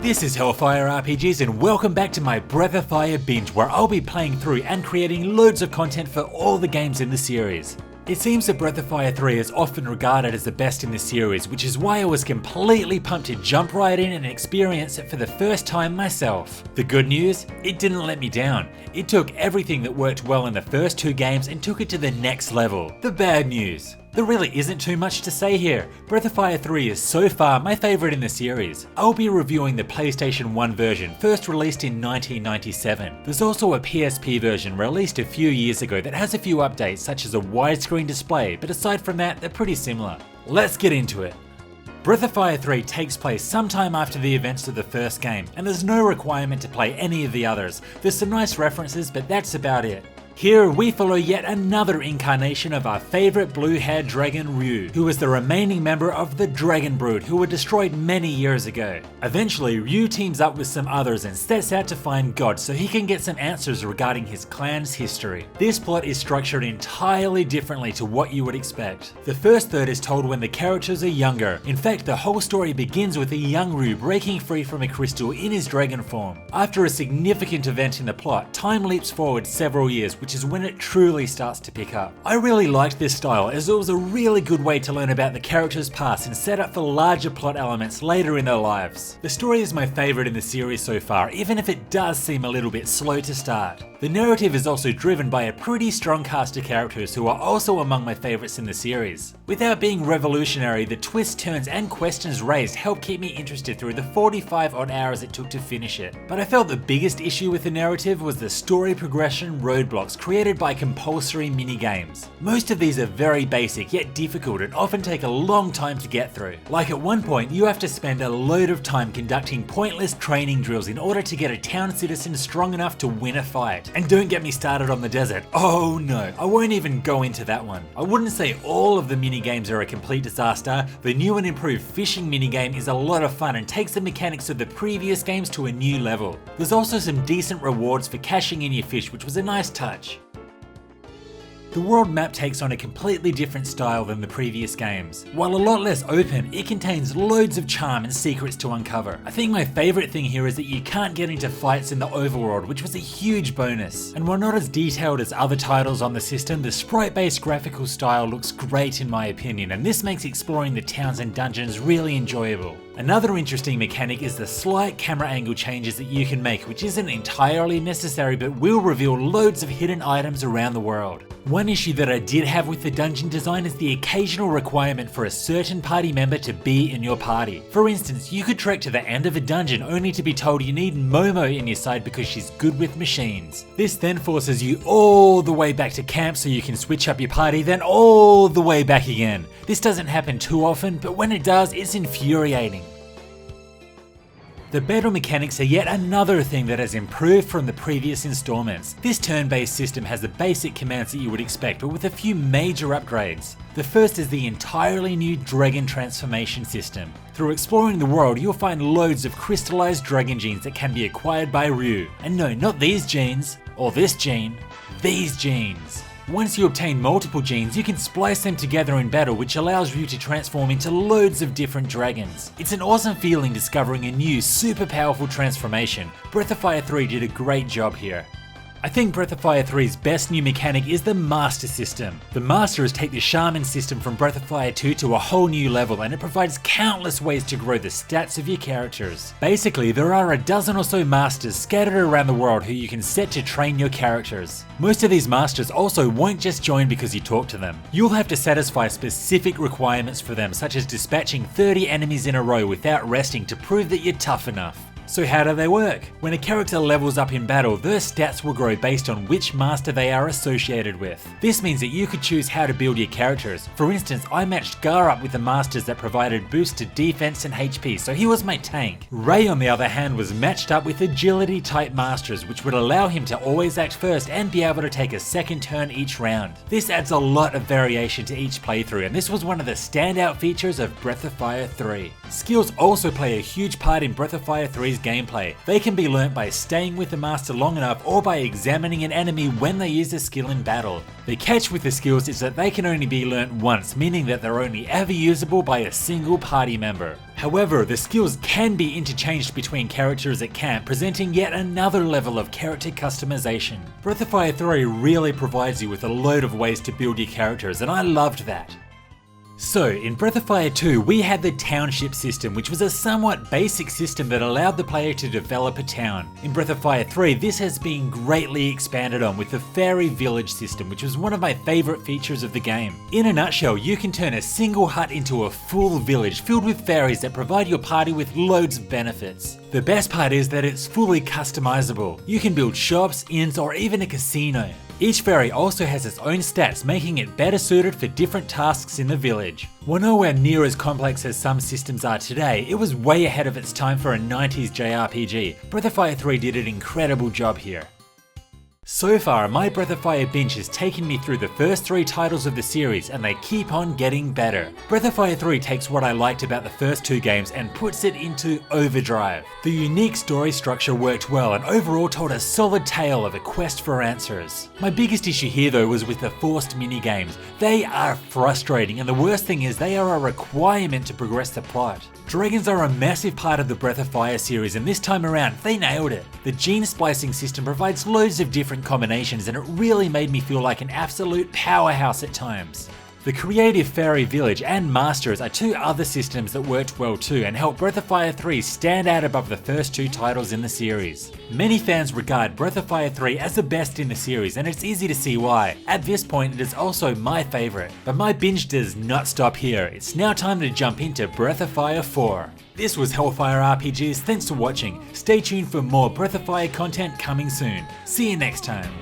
This is Hellfire RPGs and welcome back to my Breath of Fire Binge, where I'll be playing through and creating loads of content for all the games in the series. It seems that Breath of Fire 3 is often regarded as the best in the series, which is why I was completely pumped to jump right in and experience it for the first time myself. The good news? It didn't let me down. It took everything that worked well in the first two games and took it to the next level. The bad news? There really isn't too much to say here. Breath of Fire 3 is so far my favourite in the series. I'll be reviewing the PlayStation 1 version, first released in 1997. There's also a PSP version released a few years ago that has a few updates such as a widescreen display, but aside from that, they're pretty similar. Let's get into it. Breath of Fire 3 takes place sometime after the events of the first game, and there's no requirement to play any of the others. There's some nice references, but that's about it. Here we follow yet another incarnation of our favourite blue-haired dragon Ryu, who is the remaining member of the Dragon Brood who were destroyed many years ago. Eventually, Ryu teams up with some others and sets out to find God so he can get some answers regarding his clan's history. This plot is structured entirely differently to what you would expect. The first third is told when the characters are younger. In fact, the whole story begins with a young Ryu breaking free from a crystal in his dragon form. After a significant event in the plot, time leaps forward several years, which is when it truly starts to pick up. I really liked this style as it was a really good way to learn about the characters' past and set up for larger plot elements later in their lives. The story is my favourite in the series so far, even if it does seem a little bit slow to start. The narrative is also driven by a pretty strong cast of characters who are also among my favourites in the series. Without being revolutionary, the twists, turns and questions raised help keep me interested through the 45 odd hours it took to finish it. But I felt the biggest issue with the narrative was the story progression roadblocks created by compulsory minigames. Most of these are very basic yet difficult and often take a long time to get through. Like at one point you have to spend a load of time conducting pointless training drills in order to get a town citizen strong enough to win a fight. And don't get me started on the desert. Oh no, I won't even go into that one. I wouldn't say all of the minigames are a complete disaster. The new and improved fishing minigame is a lot of fun and takes the mechanics of the previous games to a new level. There's also some decent rewards for cashing in your fish, which was a nice touch. The world map takes on a completely different style than the previous games. While a lot less open, it contains loads of charm and secrets to uncover. I think my favourite thing here is that you can't get into fights in the overworld, which was a huge bonus. And while not as detailed as other titles on the system, the sprite-based graphical style looks great in my opinion, and this makes exploring the towns and dungeons really enjoyable. Another interesting mechanic is the slight camera angle changes that you can make, which isn't entirely necessary but will reveal loads of hidden items around the world. One issue that I did have with the dungeon design is the occasional requirement for a certain party member to be in your party. For instance, you could trek to the end of a dungeon only to be told you need Momo in your side because she's good with machines. This then forces you all the way back to camp so you can switch up your party, then all the way back again. This doesn't happen too often, but when it does, it's infuriating. The battle mechanics are yet another thing that has improved from the previous installments. This turn-based system has the basic commands that you would expect, but with a few major upgrades. The first is the entirely new dragon transformation system. Through exploring the world, you'll find loads of crystallized dragon genes that can be acquired by Ryu. And no, not these genes, or this gene, these genes. Once you obtain multiple genes, you can splice them together in battle, which allows Ryu to transform into loads of different dragons. It's an awesome feeling discovering a new, super powerful transformation. Breath of Fire 3 did a great job here. I think Breath of Fire 3's best new mechanic is the Master system. The Masters take the Shaman system from Breath of Fire 2 to a whole new level, and it provides countless ways to grow the stats of your characters. Basically, there are a dozen or so Masters scattered around the world who you can set to train your characters. Most of these Masters also won't just join because you talk to them. You'll have to satisfy specific requirements for them, such as dispatching 30 enemies in a row without resting to prove that you're tough enough. So how do they work? When a character levels up in battle, their stats will grow based on which master they are associated with. This means that you could choose how to build your characters. For instance, I matched Gar up with the masters that provided boosts to defense and HP, so he was my tank. Ray on the other hand was matched up with agility type masters, which would allow him to always act first and be able to take a second turn each round. This adds a lot of variation to each playthrough, and this was one of the standout features of Breath of Fire 3. Skills also play a huge part in Breath of Fire 3's gameplay. They can be learnt by staying with the master long enough or by examining an enemy when they use a skill in battle. The catch with the skills is that they can only be learnt once, meaning that they're only ever usable by a single party member. However, the skills can be interchanged between characters at camp, presenting yet another level of character customization. Breath of Fire 3 really provides you with a load of ways to build your characters, and I loved that. So, in Breath of Fire 2, we had the township system, which was a somewhat basic system that allowed the player to develop a town. In Breath of Fire 3, this has been greatly expanded on with the fairy village system, which was one of my favourite features of the game. In a nutshell, you can turn a single hut into a full village filled with fairies that provide your party with loads of benefits. The best part is that it's fully customizable. You can build shops, inns, or even a casino. Each fairy also has its own stats, making it better suited for different tasks in the village. While nowhere near as complex as some systems are today, it was way ahead of its time for a 90s JRPG. Breath of Fire 3 did an incredible job here. So far, my Breath of Fire binge has taken me through the first 3 titles of the series, and they keep on getting better. Breath of Fire 3 takes what I liked about the first 2 games and puts it into overdrive. The unique story structure worked well and overall told a solid tale of a quest for answers. My biggest issue here though was with the forced minigames. They are frustrating, and the worst thing is they are a requirement to progress the plot. Dragons are a massive part of the Breath of Fire series, and this time around they nailed it. The gene splicing system provides loads of different combinations, and it really made me feel like an absolute powerhouse at times. The creative fairy village and masters are 2 other systems that worked well too and helped Breath of Fire 3 stand out above the first 2 titles in the series. Many fans regard Breath of Fire 3 as the best in the series, and it's easy to see why. At this point it is also my favourite, but my binge does not stop here. It's now time to jump into Breath of Fire 4. This was Hellfire RPGs, thanks for watching. Stay tuned for more Breath of Fire content coming soon. See you next time.